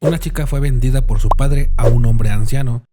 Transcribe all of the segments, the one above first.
Una chica fue vendida por su padre a un hombre anciano.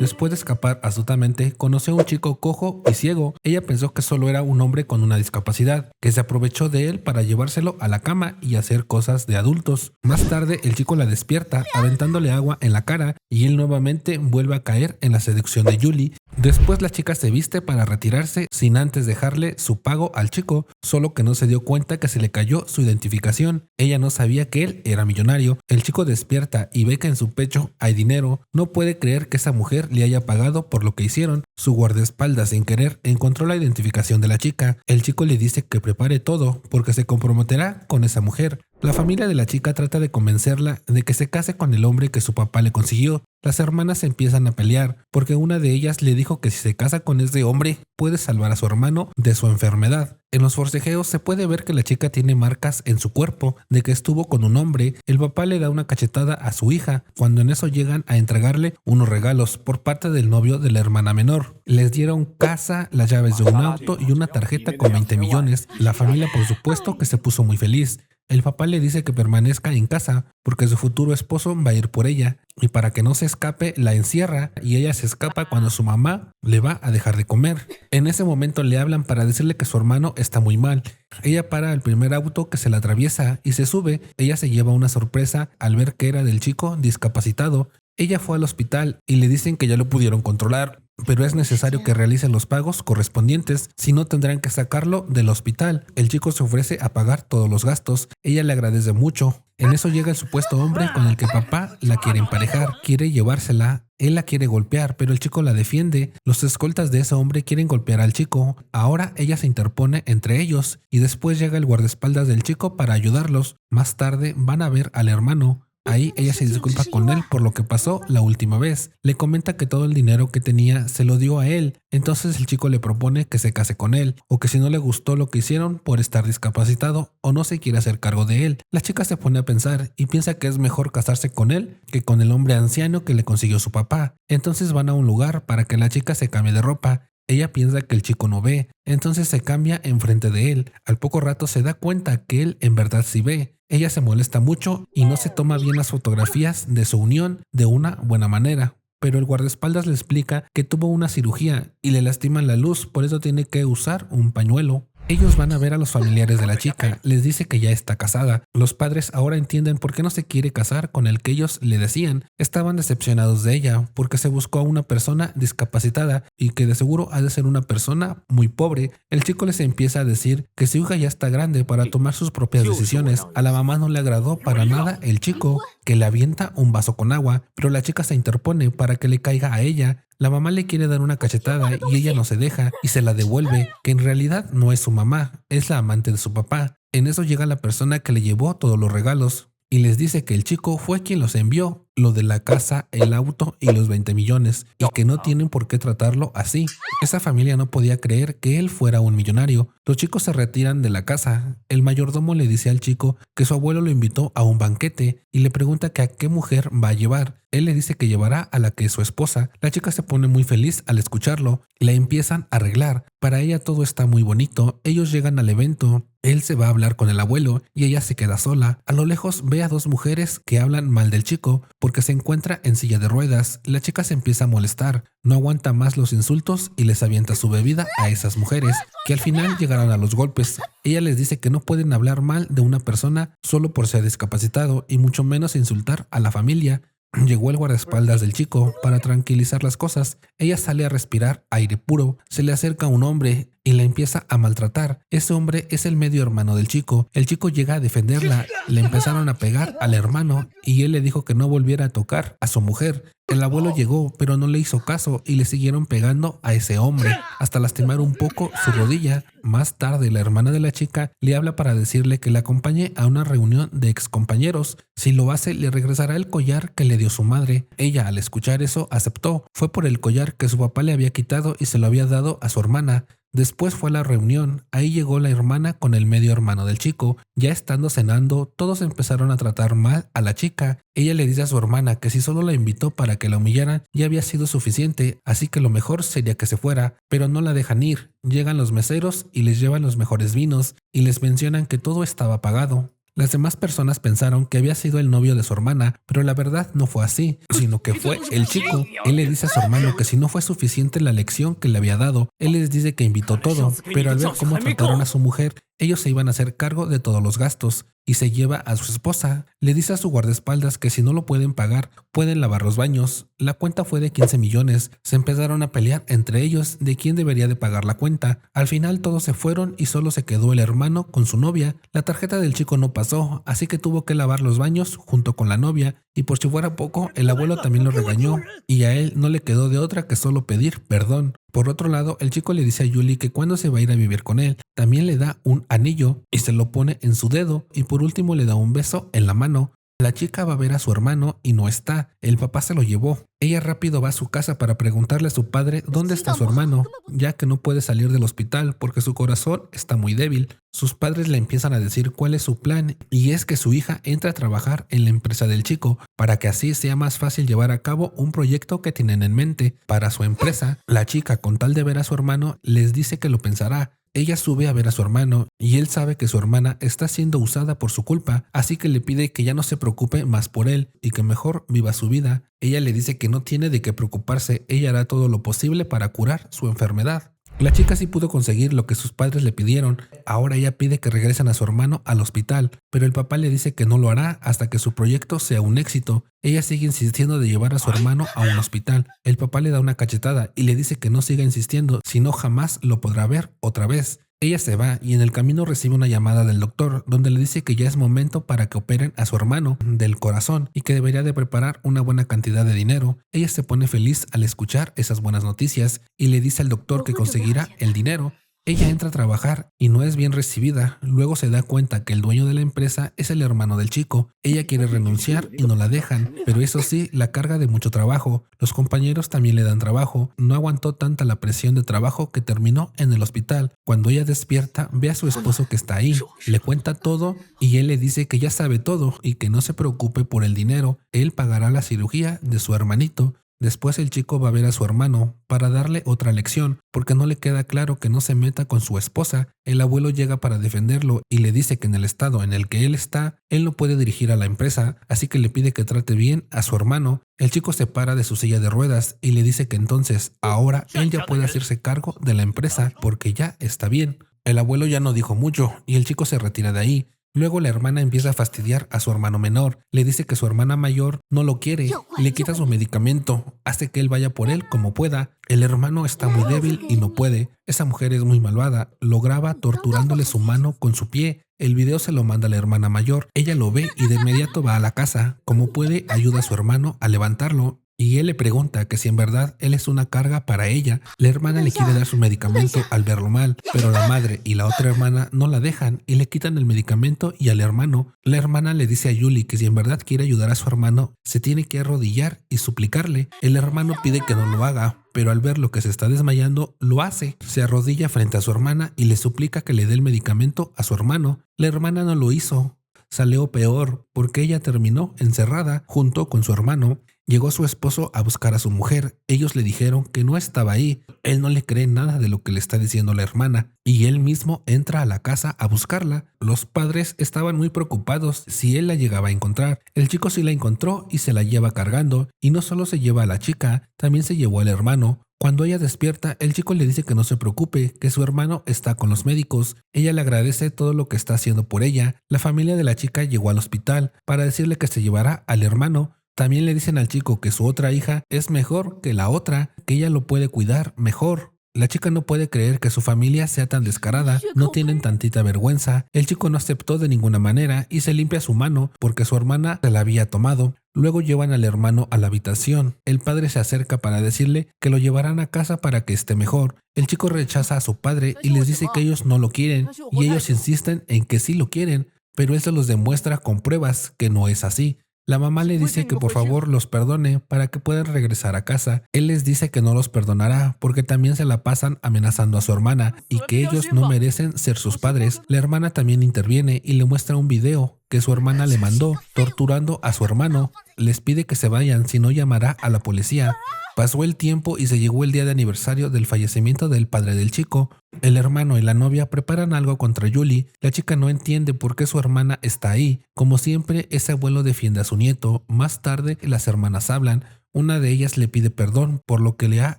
Después de escapar astutamente, conoció a un chico cojo y ciego. Ella pensó que solo era un hombre con una discapacidad, que se aprovechó de él para llevárselo a la cama y hacer cosas de adultos. Más tarde, el chico la despierta, aventándole agua en la cara, y él nuevamente vuelve a caer en la seducción de Julie. Después la chica se viste para retirarse sin antes dejarle su pago al chico, solo que no se dio cuenta que se le cayó su identificación. Ella no sabía que él era millonario. El chico despierta y ve que en su pecho hay dinero. No puede creer que esa mujer le haya pagado por lo que hicieron. Su guardaespaldas, sin querer, encontró la identificación de la chica. El chico le dice que prepare todo porque se comprometerá con esa mujer. La familia de la chica trata de convencerla de que se case con el hombre que su papá le consiguió. Las hermanas empiezan a pelear porque una de ellas le dijo que si se casa con ese hombre puede salvar a su hermano de su enfermedad. En los forcejeos se puede ver que la chica tiene marcas en su cuerpo de que estuvo con un hombre. El papá le da una cachetada a su hija cuando en eso llegan a entregarle unos regalos por parte del novio de la hermana menor. Les dieron casa, las llaves de un auto y una tarjeta con 20 millones. La familia por supuesto que se puso muy feliz. El papá le dice que permanezca en casa porque su futuro esposo va a ir por ella y para que no se escape la encierra y ella se escapa cuando su mamá le va a dejar de comer. En ese momento le hablan para decirle que su hermano está muy mal. Ella para el primer auto que se la atraviesa y se sube. Ella se lleva una sorpresa al ver que era del chico discapacitado. Ella fue al hospital y le dicen que ya lo pudieron controlar, pero es necesario que realicen los pagos correspondientes, si no tendrán que sacarlo del hospital. El chico se ofrece a pagar todos los gastos. Ella le agradece mucho. En eso llega el supuesto hombre con el que papá la quiere emparejar. Quiere llevársela. Él la quiere golpear, pero el chico la defiende. Los escoltas de ese hombre quieren golpear al chico. Ahora ella se interpone entre ellos y después llega el guardaespaldas del chico para ayudarlos. Más tarde van a ver al hermano. Ahí ella se disculpa con él por lo que pasó la última vez. Le comenta que todo el dinero que tenía se lo dio a él. Entonces el chico le propone que se case con él, o que si no le gustó lo que hicieron por estar discapacitado o no se quiere hacer cargo de él. La chica se pone a pensar y piensa que es mejor casarse con él que con el hombre anciano que le consiguió su papá. Entonces van a un lugar para que la chica se cambie de ropa. Ella piensa que el chico no ve, entonces se cambia enfrente de él. Al poco rato se da cuenta que él en verdad sí ve. Ella se molesta mucho y no se toma bien las fotografías de su unión de una buena manera. Pero el guardaespaldas le explica que tuvo una cirugía y le lastiman la luz, por eso tiene que usar un pañuelo. Ellos van a ver a los familiares de la chica, les dice que ya está casada. Los padres ahora entienden por qué no se quiere casar con el que ellos le decían. Estaban decepcionados de ella porque se buscó a una persona discapacitada y que de seguro ha de ser una persona muy pobre. El chico les empieza a decir que su hija ya está grande para tomar sus propias decisiones. A la mamá no le agradó para nada el chico, que le avienta un vaso con agua, pero la chica se interpone para que le caiga a ella. La mamá le quiere dar una cachetada y ella no se deja y se la devuelve, que en realidad no es su mamá, es la amante de su papá. En eso llega la persona que le llevó todos los regalos y les dice que el chico fue quien los envió, lo de la casa, el auto y los 20 millones, y que no tienen por qué tratarlo así. Esa familia no podía creer que él fuera un millonario. Los chicos se retiran de la casa. El mayordomo le dice al chico que su abuelo lo invitó a un banquete y le pregunta que a qué mujer va a llevar. Él le dice que llevará a la que es su esposa. La chica se pone muy feliz al escucharlo. La empiezan a arreglar. Para ella todo está muy bonito. Ellos llegan al evento. Él se va a hablar con el abuelo y ella se queda sola. A lo lejos ve a dos mujeres que hablan mal del chico porque se encuentra en silla de ruedas. La chica se empieza a molestar. No aguanta más los insultos y les avienta su bebida a esas mujeres, que al final llegaron a los golpes. Ella les dice que no pueden hablar mal de una persona solo por ser discapacitado y mucho menos insultar a la familia. Llegó el guardaespaldas del chico para tranquilizar las cosas. Ella sale a respirar aire puro. Se le acerca un hombre y la empieza a maltratar. Ese hombre es el medio hermano del chico. El chico llega a defenderla. Le empezaron a pegar al hermano y él le dijo que no volviera a tocar a su mujer. El abuelo llegó, pero no le hizo caso y le siguieron pegando a ese hombre hasta lastimar un poco su rodilla. Más tarde, la hermana de la chica le habla para decirle que la acompañe a una reunión de excompañeros. Si lo hace, le regresará el collar que le dio su madre. Ella, al escuchar eso, aceptó. Fue por el collar que su papá le había quitado y se lo había dado a su hermana. Después fue a la reunión. Ahí llegó la hermana con el medio hermano del chico. Ya estando cenando, todos empezaron a tratar mal a la chica. Ella le dice a su hermana que si solo la invitó para que la humillaran ya había sido suficiente, así que lo mejor sería que se fuera, pero no la dejan ir. Llegan los meseros y les llevan los mejores vinos y les mencionan que todo estaba pagado. Las demás personas pensaron que había sido el novio de su hermana, pero la verdad no fue así, sino que fue el chico. Él le dice a su hermano que si no fue suficiente la lección que le había dado, él les dice que invitó todo, pero al ver cómo trataron a su mujer, ellos se iban a hacer cargo de todos los gastos y se lleva a su esposa. Le dice a su guardaespaldas que si no lo pueden pagar, pueden lavar los baños. La cuenta fue de 15 millones. Se empezaron a pelear entre ellos de quién debería de pagar la cuenta. Al final todos se fueron y solo se quedó el hermano con su novia. La tarjeta del chico no pasó, así que tuvo que lavar los baños junto con la novia. Y por si fuera poco, el abuelo también lo regañó y a él no le quedó de otra que solo pedir perdón. Por otro lado, el chico le dice a Julie que cuando se va a ir a vivir con él, también le da un anillo y se lo pone en su dedo y por último le da un beso en la mano. La chica va a ver a su hermano y no está. El papá se lo llevó. Ella rápido va a su casa para preguntarle a su padre dónde está su hermano, ya que no puede salir del hospital porque su corazón está muy débil. Sus padres le empiezan a decir cuál es su plan y es que su hija entra a trabajar en la empresa del chico para que así sea más fácil llevar a cabo un proyecto que tienen en mente para su empresa. La chica, con tal de ver a su hermano, les dice que lo pensará. Ella sube a ver a su hermano y él sabe que su hermana está siendo usada por su culpa, así que le pide que ya no se preocupe más por él y que mejor viva su vida. Ella le dice que no tiene de qué preocuparse, ella hará todo lo posible para curar su enfermedad. La chica sí pudo conseguir lo que sus padres le pidieron. Ahora ella pide que regresen a su hermano al hospital, pero el papá le dice que no lo hará hasta que su proyecto sea un éxito. Ella sigue insistiendo de llevar a su hermano a un hospital. El papá le da una cachetada y le dice que no siga insistiendo, si no jamás lo podrá ver otra vez. Ella se va y en el camino recibe una llamada del doctor donde le dice que ya es momento para que operen a su hermano del corazón y que debería de preparar una buena cantidad de dinero. Ella se pone feliz al escuchar esas buenas noticias y le dice al doctor que conseguirá el dinero. Ella entra a trabajar y no es bien recibida. Luego se da cuenta que el dueño de la empresa es el hermano del chico. Ella quiere renunciar y no la dejan, pero eso sí, la carga de mucho trabajo. Los compañeros también le dan trabajo. No aguantó tanta la presión de trabajo que terminó en el hospital. Cuando ella despierta, ve a su esposo que está ahí. Le cuenta todo y él le dice que ya sabe todo y que no se preocupe por el dinero. Él pagará la cirugía de su hermanito. Después el chico va a ver a su hermano para darle otra lección porque no le queda claro que no se meta con su esposa. El abuelo llega para defenderlo y le dice que en el estado en el que él está, él no puede dirigir a la empresa, así que le pide que trate bien a su hermano. El chico se para de su silla de ruedas y le dice que entonces ahora él ya puede hacerse cargo de la empresa porque ya está bien. El abuelo ya no dijo mucho y el chico se retira de ahí. Luego la hermana empieza a fastidiar a su hermano menor. Le dice que su hermana mayor no lo quiere. Le quita su medicamento. Hace que él vaya por él como pueda. El hermano está muy débil y no puede. Esa mujer es muy malvada. Lo graba torturándole su mano con su pie. El video se lo manda a la hermana mayor. Ella lo ve y de inmediato va a la casa. Como puede, ayuda a su hermano a levantarlo. Y él le pregunta que si en verdad él es una carga para ella. La hermana le quiere dar su medicamento al verlo mal, pero la madre y la otra hermana no la dejan y le quitan el medicamento y al hermano. La hermana le dice a Julie que si en verdad quiere ayudar a su hermano, se tiene que arrodillar y suplicarle. El hermano pide que no lo haga, pero al ver lo que se está desmayando, lo hace. Se arrodilla frente a su hermana y le suplica que le dé el medicamento a su hermano. La hermana no lo hizo. Salió peor porque ella terminó encerrada junto con su hermano. Llegó su esposo a buscar a su mujer. Ellos le dijeron que no estaba ahí. Él no le cree nada de lo que le está diciendo la hermana y él mismo entra a la casa a buscarla. Los padres estaban muy preocupados si él la llegaba a encontrar. El chico sí la encontró y se la lleva cargando. Y no solo se lleva a la chica, también se llevó al hermano. Cuando ella despierta, el chico le dice que no se preocupe, que su hermano está con los médicos. Ella le agradece todo lo que está haciendo por ella. La familia de la chica llegó al hospital para decirle que se llevará al hermano. También le dicen al chico que su otra hija es mejor que la otra, que ella lo puede cuidar mejor. La chica no puede creer que su familia sea tan descarada, no tienen tantita vergüenza. El chico no aceptó de ninguna manera y se limpia su mano porque su hermana se la había tomado. Luego llevan al hermano a la habitación. El padre se acerca para decirle que lo llevarán a casa para que esté mejor. El chico rechaza a su padre y les dice que ellos no lo quieren y ellos insisten en que sí lo quieren, pero él se los demuestra con pruebas que no es así. La mamá le dice que por favor los perdone para que puedan regresar a casa. Él les dice que no los perdonará porque también se la pasan amenazando a su hermana y que ellos no merecen ser sus padres. La hermana también interviene y le muestra un video que su hermana le mandó torturando a su hermano. les pide que se vayan, si no llamará a la policía. Pasó el tiempo y se llegó el día de aniversario del fallecimiento del padre del chico. El hermano y la novia preparan algo contra Julie. La chica no entiende por qué su hermana está ahí. Como siempre, ese abuelo defiende a su nieto. Más tarde, las hermanas hablan. Una de ellas le pide perdón por lo que le ha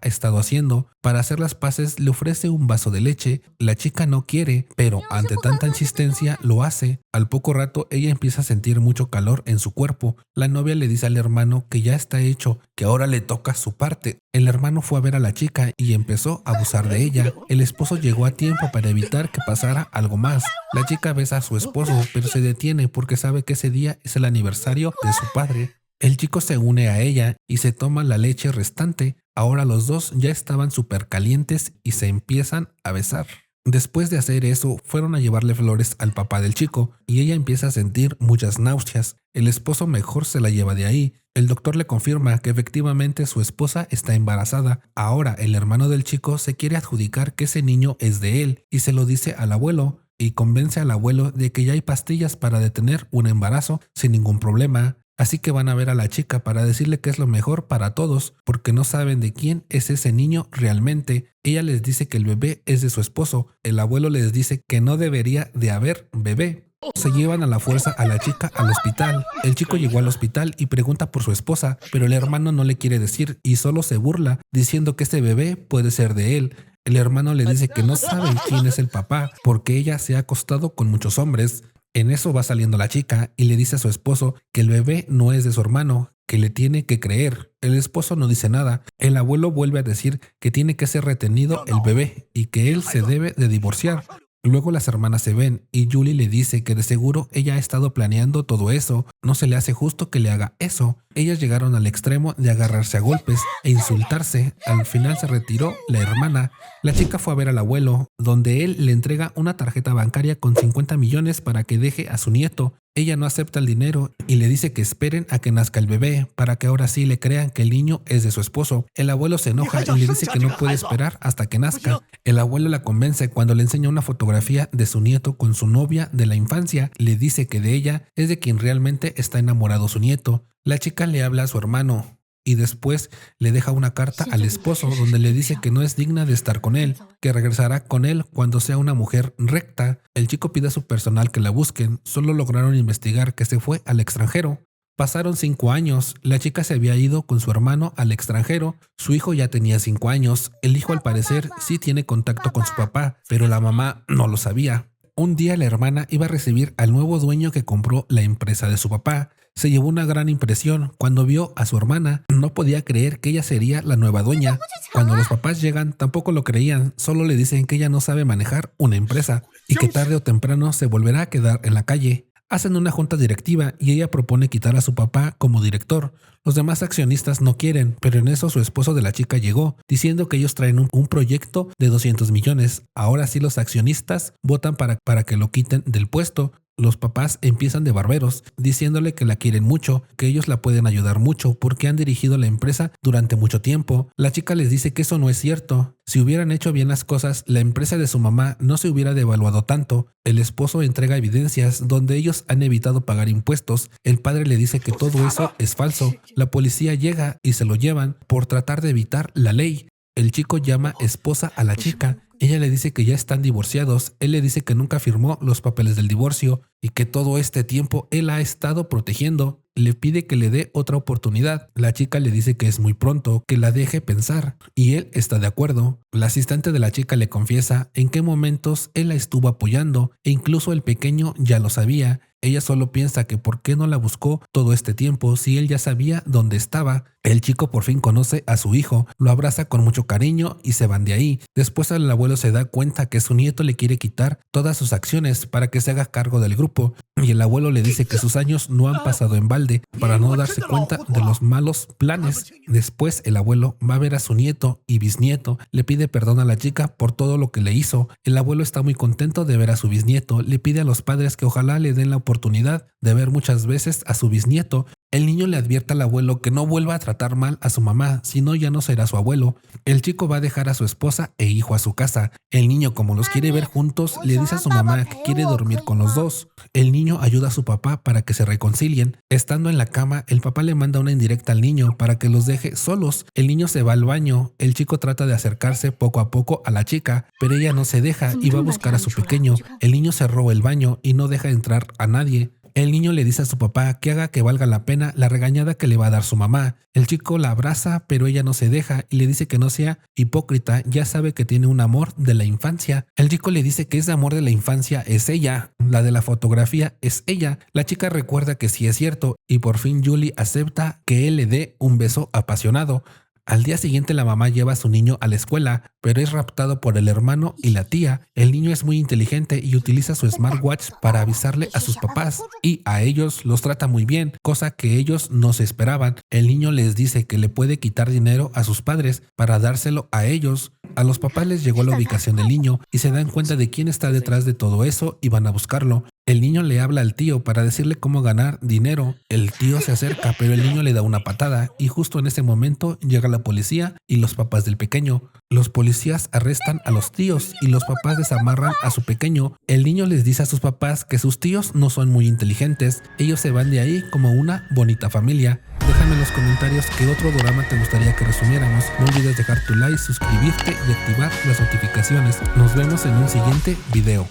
estado haciendo. Para hacer las paces le ofrece un vaso de leche. La chica no quiere, pero ante tanta insistencia lo hace. Al poco rato ella empieza a sentir mucho calor en su cuerpo. La novia le dice al hermano que ya está hecho, que ahora le toca su parte. El hermano fue a ver a la chica y empezó a abusar de ella. El esposo llegó a tiempo para evitar que pasara algo más. La chica besa a su esposo, pero se detiene porque sabe que ese día es el aniversario de su padre. El chico se une a ella y se toma la leche restante. Ahora los dos ya estaban súper calientes y se empiezan a besar. Después de hacer eso, fueron a llevarle flores al papá del chico y ella empieza a sentir muchas náuseas. El esposo mejor se la lleva de ahí. El doctor le confirma que efectivamente su esposa está embarazada. Ahora el hermano del chico se quiere adjudicar que ese niño es de él y se lo dice al abuelo y convence al abuelo de que ya hay pastillas para detener un embarazo sin ningún problema. Así que van a ver a la chica para decirle que es lo mejor para todos, porque no saben de quién es ese niño realmente. Ella les dice que el bebé es de su esposo. El abuelo les dice que no debería de haber bebé. Se llevan a la fuerza a la chica al hospital. El chico llegó al hospital y pregunta por su esposa, pero el hermano no le quiere decir y solo se burla, diciendo que este bebé puede ser de él. El hermano le dice que no sabe quién es el papá, porque ella se ha acostado con muchos hombres. En eso va saliendo la chica y le dice a su esposo que el bebé no es de su hermano, que le tiene que creer. El esposo no dice nada. El abuelo vuelve a decir que tiene que ser retenido el bebé y que él se debe de divorciar. Luego las hermanas se ven y Julie le dice que de seguro ella ha estado planeando todo eso. No se le hace justo que le haga eso. Ellas llegaron al extremo de agarrarse a golpes e insultarse. Al final se retiró la hermana. La chica fue a ver al abuelo, donde él le entrega una tarjeta bancaria con 50 millones para que deje a su nieto. Ella no acepta el dinero y le dice que esperen a que nazca el bebé para que ahora sí le crean que el niño es de su esposo. El abuelo se enoja y le dice que no puede esperar hasta que nazca. El abuelo la convence cuando le enseña una fotografía de su nieto con su novia de la infancia. Le dice que de ella es de quien realmente está enamorado su nieto. La chica le habla a su hermano y después le deja una carta al esposo donde le dice que no es digna de estar con él, que regresará con él cuando sea una mujer recta. El chico pide a su personal que la busquen. Solo lograron investigar que se fue al extranjero. Pasaron 5 años. La chica se había ido con su hermano al extranjero. Su hijo ya tenía 5 años. El hijo al parecer sí tiene contacto con su papá, pero la mamá no lo sabía. Un día la hermana iba a recibir al nuevo dueño que compró la empresa de su papá. Se llevó una gran impresión cuando vio a su hermana. No podía creer que ella sería la nueva dueña. Cuando los papás llegan, tampoco lo creían. Solo le dicen que ella no sabe manejar una empresa y que tarde o temprano se volverá a quedar en la calle. Hacen una junta directiva y ella propone quitar a su papá como director. Los demás accionistas no quieren, pero en eso su esposo de la chica llegó, diciendo que ellos traen un proyecto de 200 millones. Ahora sí los accionistas votan para que lo quiten del puesto. Los papás empiezan de barberos, diciéndole que la quieren mucho, que ellos la pueden ayudar mucho porque han dirigido la empresa durante mucho tiempo. La chica les dice que eso no es cierto. Si hubieran hecho bien las cosas, la empresa de su mamá no se hubiera devaluado tanto. El esposo entrega evidencias donde ellos han evitado pagar impuestos. El padre le dice que todo eso es falso. La policía llega y se lo llevan por tratar de evitar la ley. El chico llama esposa a la chica. Ella le dice que ya están divorciados. Él le dice que nunca firmó los papeles del divorcio y que todo este tiempo él ha estado protegiendo. Le pide que le dé otra oportunidad. La chica le dice que es muy pronto, que la deje pensar, y él está de acuerdo. La asistente de la chica le confiesa en qué momentos él la estuvo apoyando e incluso el pequeño ya lo sabía. Ella solo piensa que por qué no la buscó todo este tiempo si él ya sabía dónde estaba. El chico por fin conoce a su hijo, lo abraza con mucho cariño y se van de ahí. Después el abuelo se da cuenta que su nieto le quiere quitar todas sus acciones para que se haga cargo del grupo y el abuelo le dice que sus años no han pasado en balde para no darse cuenta de los malos planes. Después el abuelo va a ver a su nieto y bisnieto, le pide perdón a la chica por todo lo que le hizo. El abuelo está muy contento de ver a su bisnieto, le pide a los padres que ojalá le den la oportunidad de ver muchas veces a su bisnieto. El niño le advierte al abuelo que no vuelva a tratar mal a su mamá, si no ya no será su abuelo. El chico va a dejar a su esposa e hijo a su casa. El niño, como los quiere ver juntos, le dice a su mamá que quiere dormir con los dos. El niño ayuda a su papá para que se reconcilien. Estando en la cama, el papá le manda una indirecta al niño para que los deje solos. El niño se va al baño. El chico trata de acercarse poco a poco a la chica, pero ella no se deja y va a buscar a su pequeño. El niño se roba el baño y no deja entrar a nadie. El niño le dice a su papá que haga que valga la pena la regañada que le va a dar su mamá. El chico la abraza, pero ella no se deja y le dice que no sea hipócrita, ya sabe que tiene un amor de la infancia. El chico le dice que ese amor de la infancia es ella, la de la fotografía es ella. La chica recuerda que sí es cierto y por fin Julie acepta que él le dé un beso apasionado. Al día siguiente la mamá lleva a su niño a la escuela, pero es raptado por el hermano y la tía. El niño es muy inteligente y utiliza su smartwatch para avisarle a sus papás y a ellos los trata muy bien, cosa que ellos no se esperaban. El niño les dice que le puede quitar dinero a sus padres para dárselo a ellos. A los papás les llegó la ubicación del niño y se dan cuenta de quién está detrás de todo eso y van a buscarlo. El niño le habla al tío para decirle cómo ganar dinero. El tío se acerca, pero el niño le da una patada y justo en ese momento llega la policía y los papás del pequeño. Los policías arrestan a los tíos y los papás desamarran a su pequeño. El niño les dice a sus papás que sus tíos no son muy inteligentes. Ellos se van de ahí como una bonita familia. Déjame en los comentarios qué otro drama te gustaría que resumiéramos. No olvides dejar tu like, suscribirte y activar las notificaciones. Nos vemos en un siguiente video.